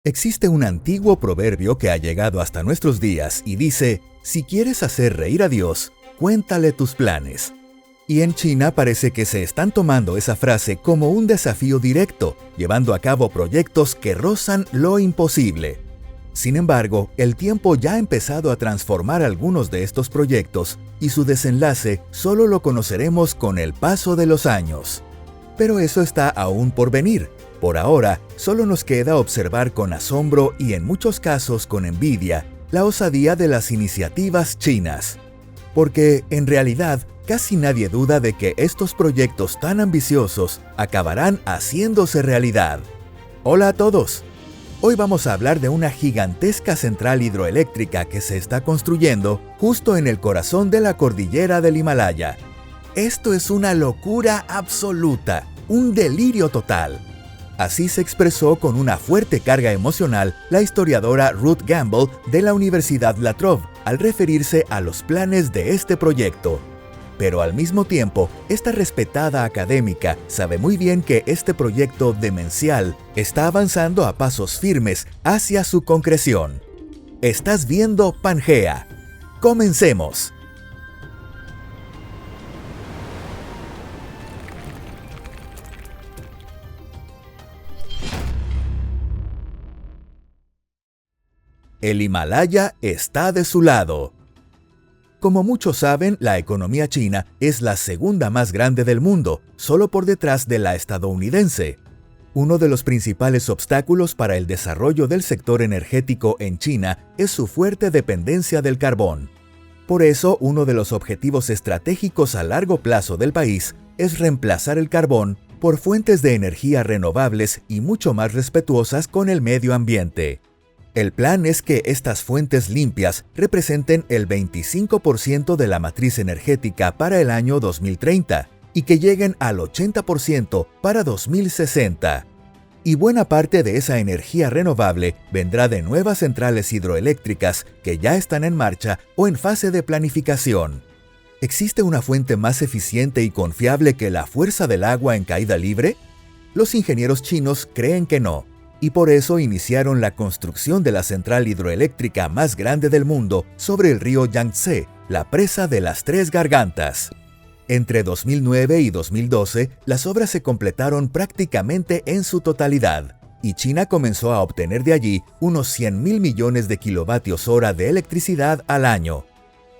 Existe un antiguo proverbio que ha llegado hasta nuestros días y dice: si quieres hacer reír a Dios, cuéntale tus planes. Y en China parece que se están tomando esa frase como un desafío directo, llevando a cabo proyectos que rozan lo imposible. Sin embargo, el tiempo ya ha empezado a transformar algunos de estos proyectos y su desenlace solo lo conoceremos con el paso de los años. Pero eso está aún por venir. Por ahora, solo nos queda observar con asombro y en muchos casos con envidia la osadía de las iniciativas chinas. Porque, en realidad, casi nadie duda de que estos proyectos tan ambiciosos acabarán haciéndose realidad. Hola a todos. Hoy vamos a hablar de una gigantesca central hidroeléctrica que se está construyendo justo en el corazón de la cordillera del Himalaya. Esto es una locura absoluta, un delirio total. Así se expresó con una fuerte carga emocional la historiadora Ruth Gamble de la Universidad La Trobe al referirse a los planes de este proyecto. Pero al mismo tiempo, esta respetada académica sabe muy bien que este proyecto demencial está avanzando a pasos firmes hacia su concreción. Estás viendo Pangea. ¡Comencemos! El Himalaya está de su lado. Como muchos saben, la economía china es la segunda más grande del mundo, solo por detrás de la estadounidense. Uno de los principales obstáculos para el desarrollo del sector energético en China es su fuerte dependencia del carbón. Por eso, uno de los objetivos estratégicos a largo plazo del país es reemplazar el carbón por fuentes de energía renovables y mucho más respetuosas con el medio ambiente. El plan es que estas fuentes limpias representen el 25% de la matriz energética para el año 2030 y que lleguen al 80% para 2060. Y buena parte de esa energía renovable vendrá de nuevas centrales hidroeléctricas que ya están en marcha o en fase de planificación. ¿Existe una fuente más eficiente y confiable que la fuerza del agua en caída libre? Los ingenieros chinos creen que no. Y por eso iniciaron la construcción de la central hidroeléctrica más grande del mundo sobre el río Yangtze, la presa de las Tres Gargantas. Entre 2009 y 2012, las obras se completaron prácticamente en su totalidad, y China comenzó a obtener de allí unos 100.000 millones de kilovatios hora de electricidad al año.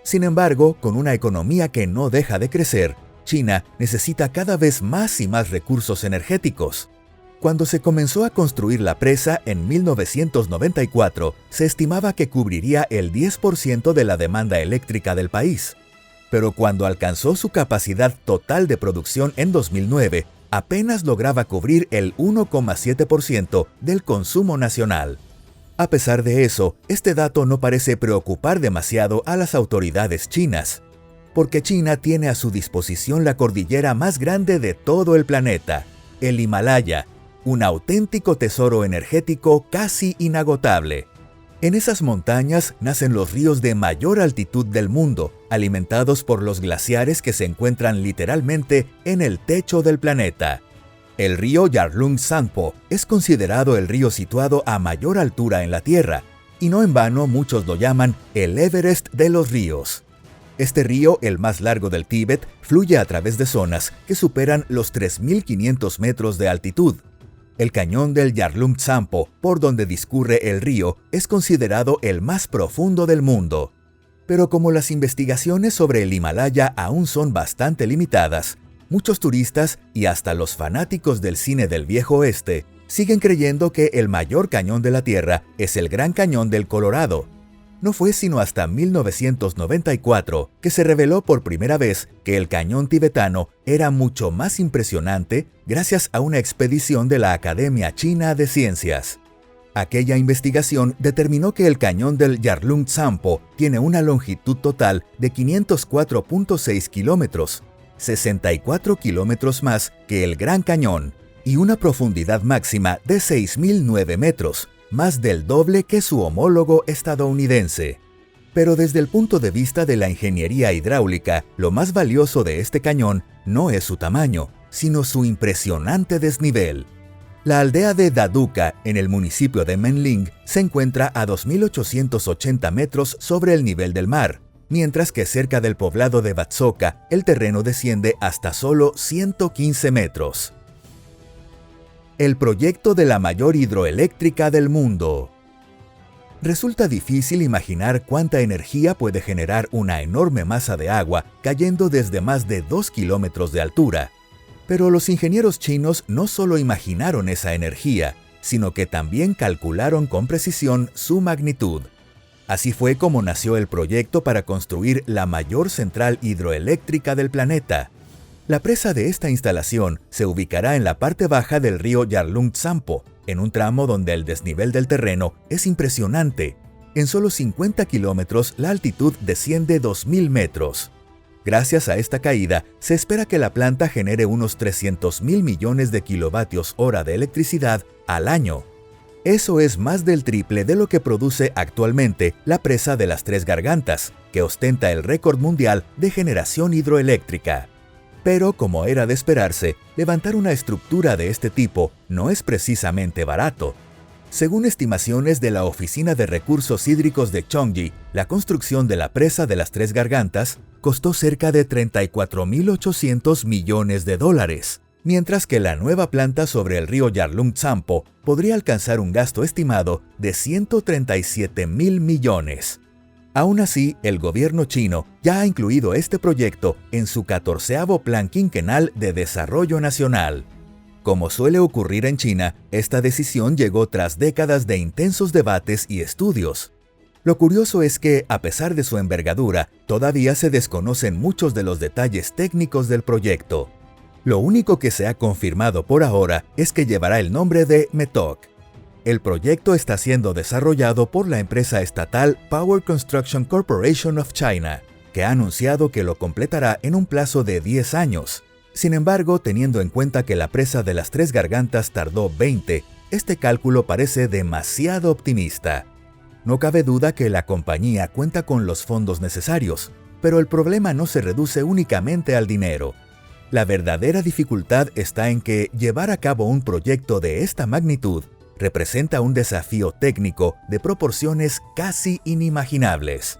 Sin embargo, con una economía que no deja de crecer, China necesita cada vez más y más recursos energéticos. Cuando se comenzó a construir la presa en 1994, se estimaba que cubriría el 10% de la demanda eléctrica del país. Pero cuando alcanzó su capacidad total de producción en 2009, apenas lograba cubrir el 1,7% del consumo nacional. A pesar de eso, este dato no parece preocupar demasiado a las autoridades chinas, porque China tiene a su disposición la cordillera más grande de todo el planeta, el Himalaya, un auténtico tesoro energético casi inagotable. En esas montañas nacen los ríos de mayor altitud del mundo, alimentados por los glaciares que se encuentran literalmente en el techo del planeta. El río Yarlung Tsangpo es considerado el río situado a mayor altura en la Tierra, y no en vano muchos lo llaman el Everest de los ríos. Este río, el más largo del Tíbet, fluye a través de zonas que superan los 3.500 metros de altitud. El cañón del Yarlung Tsangpo, por donde discurre el río, es considerado el más profundo del mundo. Pero como las investigaciones sobre el Himalaya aún son bastante limitadas, muchos turistas y hasta los fanáticos del cine del Viejo Oeste siguen creyendo que el mayor cañón de la Tierra es el Gran Cañón del Colorado. No fue sino hasta 1994 que se reveló por primera vez que el cañón tibetano era mucho más impresionante gracias a una expedición de la Academia China de Ciencias. Aquella investigación determinó que el cañón del Yarlung Tsangpo tiene una longitud total de 504.6 kilómetros, 64 kilómetros más que el Gran Cañón, y una profundidad máxima de 6.009 metros, más del doble que su homólogo estadounidense. Pero desde el punto de vista de la ingeniería hidráulica, lo más valioso de este cañón no es su tamaño, sino su impresionante desnivel. La aldea de Daduka, en el municipio de Menling, se encuentra a 2.880 metros sobre el nivel del mar, mientras que cerca del poblado de Batsoka, el terreno desciende hasta solo 115 metros. El proyecto de la mayor hidroeléctrica del mundo. Resulta difícil imaginar cuánta energía puede generar una enorme masa de agua cayendo desde más de 2 kilómetros de altura. Pero los ingenieros chinos no solo imaginaron esa energía, sino que también calcularon con precisión su magnitud. Así fue como nació el proyecto para construir la mayor central hidroeléctrica del planeta. La presa de esta instalación se ubicará en la parte baja del río Yarlung-Tsampo, en un tramo donde el desnivel del terreno es impresionante. En solo 50 kilómetros la altitud desciende 2.000 metros. Gracias a esta caída, se espera que la planta genere unos 300.000 millones de kilovatios hora de electricidad al año. Eso es más del triple de lo que produce actualmente la presa de las Tres Gargantas, que ostenta el récord mundial de generación hidroeléctrica. Pero, como era de esperarse, levantar una estructura de este tipo no es precisamente barato. Según estimaciones de la Oficina de Recursos Hídricos de Chongqing, la construcción de la presa de las Tres Gargantas costó cerca de 34.800 millones de dólares, mientras que la nueva planta sobre el río Yarlung-Tsampo podría alcanzar un gasto estimado de 137.000 millones. Aún así, el gobierno chino ya ha incluido este proyecto en su 14º Plan Quinquenal de Desarrollo Nacional. Como suele ocurrir en China, esta decisión llegó tras décadas de intensos debates y estudios. Lo curioso es que, a pesar de su envergadura, todavía se desconocen muchos de los detalles técnicos del proyecto. Lo único que se ha confirmado por ahora es que llevará el nombre de METOC. El proyecto está siendo desarrollado por la empresa estatal Power Construction Corporation of China, que ha anunciado que lo completará en un plazo de 10 años. Sin embargo, teniendo en cuenta que la presa de las Tres Gargantas tardó 20, este cálculo parece demasiado optimista. No cabe duda que la compañía cuenta con los fondos necesarios, pero el problema no se reduce únicamente al dinero. La verdadera dificultad está en que llevar a cabo un proyecto de esta magnitud representa un desafío técnico de proporciones casi inimaginables.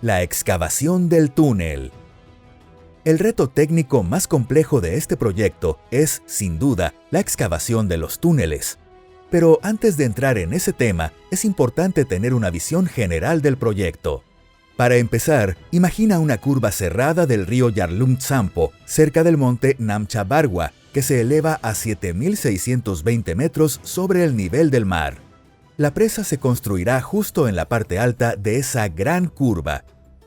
La excavación del túnel. El reto técnico más complejo de este proyecto es, sin duda, la excavación de los túneles. Pero antes de entrar en ese tema, es importante tener una visión general del proyecto. Para empezar, imagina una curva cerrada del río Yarlung-Tsampo, cerca del monte Namcha Barwa, que se eleva a 7.620 metros sobre el nivel del mar. La presa se construirá justo en la parte alta de esa gran curva.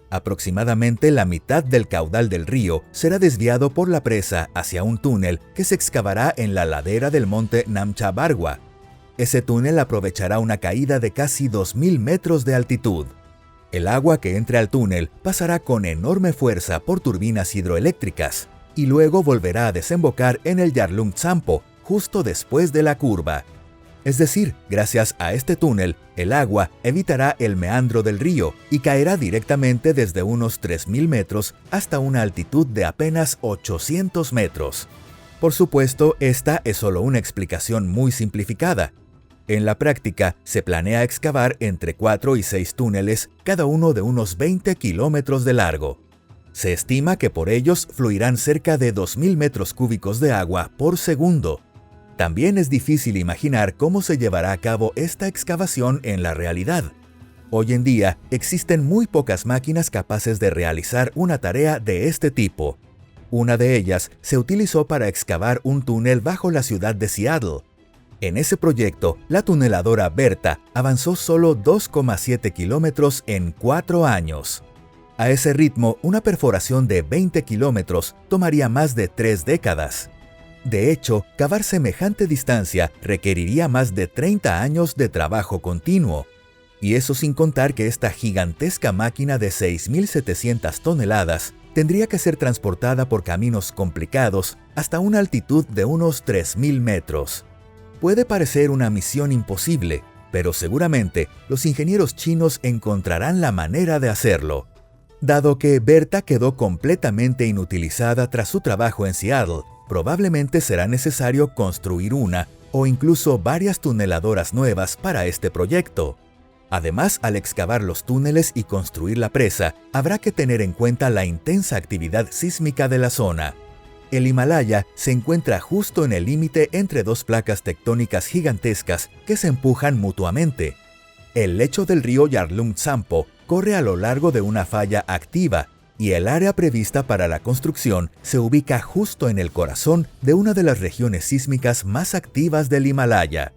Aproximadamente la mitad del caudal del río será desviado por la presa hacia un túnel que se excavará en la ladera del monte Namcha Barwa. Ese túnel aprovechará una caída de casi 2.000 metros de altitud. El agua que entre al túnel pasará con enorme fuerza por turbinas hidroeléctricas y luego volverá a desembocar en el Yarlung-Tsampo justo después de la curva. Es decir, gracias a este túnel, el agua evitará el meandro del río y caerá directamente desde unos 3.000 metros hasta una altitud de apenas 800 metros. Por supuesto, esta es solo una explicación muy simplificada. En la práctica, se planea excavar entre 4 y 6 túneles, cada uno de unos 20 kilómetros de largo. Se estima que por ellos fluirán cerca de 2.000 metros cúbicos de agua por segundo. También es difícil imaginar cómo se llevará a cabo esta excavación en la realidad. Hoy en día, existen muy pocas máquinas capaces de realizar una tarea de este tipo. Una de ellas se utilizó para excavar un túnel bajo la ciudad de Seattle. En ese proyecto, la tuneladora Berta avanzó solo 2,7 kilómetros en 4 años. A ese ritmo, una perforación de 20 kilómetros tomaría más de 3 décadas. De hecho, cavar semejante distancia requeriría más de 30 años de trabajo continuo. Y eso sin contar que esta gigantesca máquina de 6.700 toneladas tendría que ser transportada por caminos complicados hasta una altitud de unos 3.000 metros. Puede parecer una misión imposible, pero seguramente los ingenieros chinos encontrarán la manera de hacerlo. Dado que Berta quedó completamente inutilizada tras su trabajo en Seattle, probablemente será necesario construir una o incluso varias tuneladoras nuevas para este proyecto. Además, al excavar los túneles y construir la presa, habrá que tener en cuenta la intensa actividad sísmica de la zona. El Himalaya se encuentra justo en el límite entre dos placas tectónicas gigantescas que se empujan mutuamente. El lecho del río Yarlung Tsampo corre a lo largo de una falla activa y el área prevista para la construcción se ubica justo en el corazón de una de las regiones sísmicas más activas del Himalaya.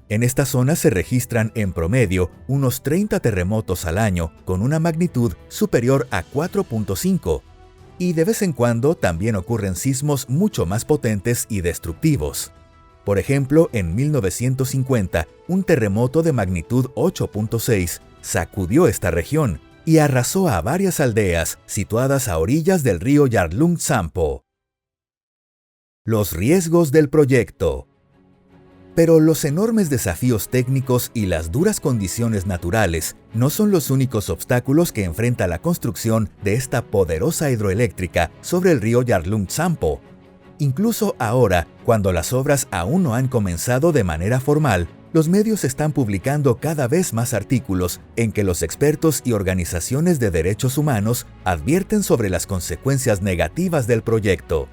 En esta zona se registran en promedio unos 30 terremotos al año con una magnitud superior a 4.5, y de vez en cuando también ocurren sismos mucho más potentes y destructivos. Por ejemplo, en 1950, un terremoto de magnitud 8.6 sacudió esta región y arrasó a varias aldeas situadas a orillas del río Yarlung Tsampo. Los riesgos del proyecto. Pero los enormes desafíos técnicos y las duras condiciones naturales no son los únicos obstáculos que enfrenta la construcción de esta poderosa hidroeléctrica sobre el río Yarlung Tsampo. Incluso ahora, cuando las obras aún no han comenzado de manera formal, los medios están publicando cada vez más artículos en que los expertos y organizaciones de derechos humanos advierten sobre las consecuencias negativas del proyecto.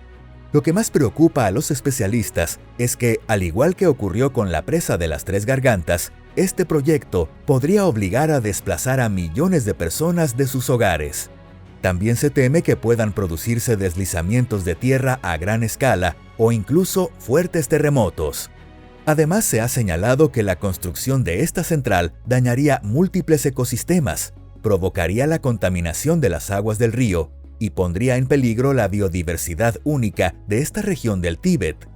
Lo que más preocupa a los especialistas es que, al igual que ocurrió con la presa de las Tres Gargantas, este proyecto podría obligar a desplazar a millones de personas de sus hogares. También se teme que puedan producirse deslizamientos de tierra a gran escala o incluso fuertes terremotos. Además, se ha señalado que la construcción de esta central dañaría múltiples ecosistemas, provocaría la contaminación de las aguas del río y pondría en peligro la biodiversidad única de esta región del Tíbet.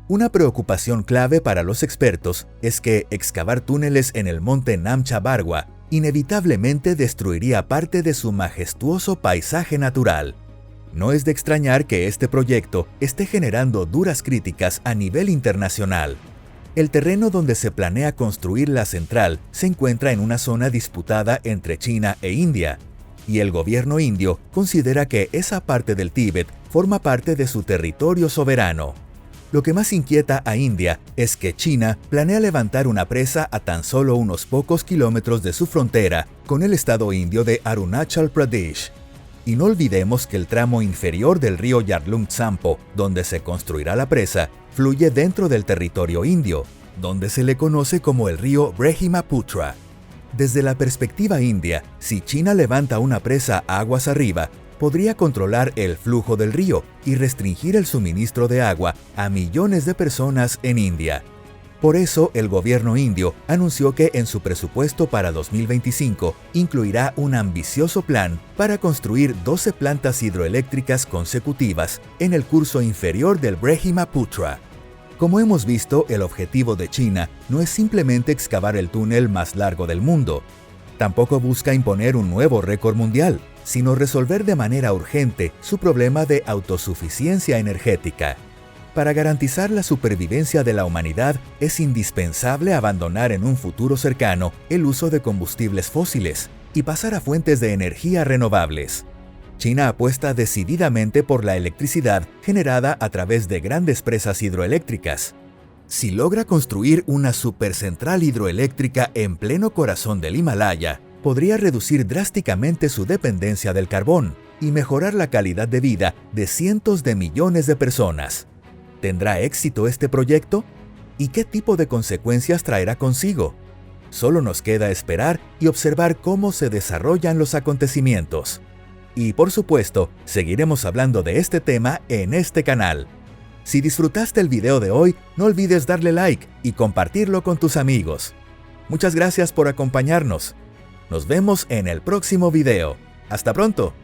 Una preocupación clave para los expertos es que excavar túneles en el monte Namcha Barwa inevitablemente destruiría parte de su majestuoso paisaje natural. No es de extrañar que este proyecto esté generando duras críticas a nivel internacional. El terreno donde se planea construir la central se encuentra en una zona disputada entre China e India, y el gobierno indio considera que esa parte del Tíbet forma parte de su territorio soberano. Lo que más inquieta a India es que China planea levantar una presa a tan solo unos pocos kilómetros de su frontera con el estado indio de Arunachal Pradesh. Y no olvidemos que el tramo inferior del río Yarlung Tsampo, donde se construirá la presa, fluye dentro del territorio indio, donde se le conoce como el río Brahmaputra. Desde la perspectiva india, si China levanta una presa aguas arriba, podría controlar el flujo del río y restringir el suministro de agua a millones de personas en India. Por eso, el gobierno indio anunció que en su presupuesto para 2025 incluirá un ambicioso plan para construir 12 plantas hidroeléctricas consecutivas en el curso inferior del Brahmaputra. Como hemos visto, el objetivo de China no es simplemente excavar el túnel más largo del mundo. Tampoco busca imponer un nuevo récord mundial, sino resolver de manera urgente su problema de autosuficiencia energética. Para garantizar la supervivencia de la humanidad, es indispensable abandonar en un futuro cercano el uso de combustibles fósiles y pasar a fuentes de energía renovables. China apuesta decididamente por la electricidad generada a través de grandes presas hidroeléctricas. Si logra construir una supercentral hidroeléctrica en pleno corazón del Himalaya, podría reducir drásticamente su dependencia del carbón y mejorar la calidad de vida de cientos de millones de personas. ¿Tendrá éxito este proyecto? ¿Y qué tipo de consecuencias traerá consigo? Solo nos queda esperar y observar cómo se desarrollan los acontecimientos. Y por supuesto, seguiremos hablando de este tema en este canal. Si disfrutaste el video de hoy, no olvides darle like y compartirlo con tus amigos. Muchas gracias por acompañarnos. Nos vemos en el próximo video. ¡Hasta pronto!